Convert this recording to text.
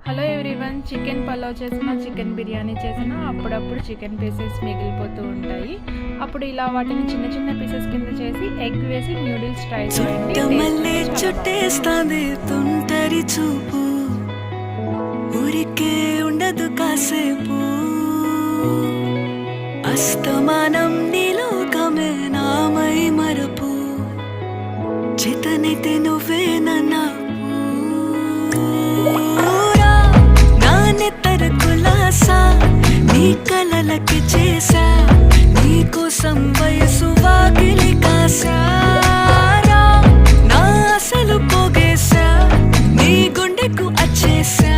Hello everyone, chicken pulao చేసిన, chicken biryani చేసిన అప్పుడప్పుడు చికెన్ పీసెస్ మిగిలిపోతూ ఉంటాయి. అప్పుడు ఇలా వాటిని చిన్న చిన్న పీసెస్ కింద చేసి ఎగ్ వేసి న్యూడిల్స్ ట్రై చేయండి. చుట్టేస్తాంది తుంటరి చూపు, ఊరికే ఉండదు కాసేపు, అస్తమానం నీలోకమే నామై మరపు, చేతనైతే నువ్వే నన్నా నీ కలలకి చేసా, నీ కోసం వయసు వాకిలి కాసారా, నా అసలు పోగేశా, నీ గుండెకు అచ్చేసా.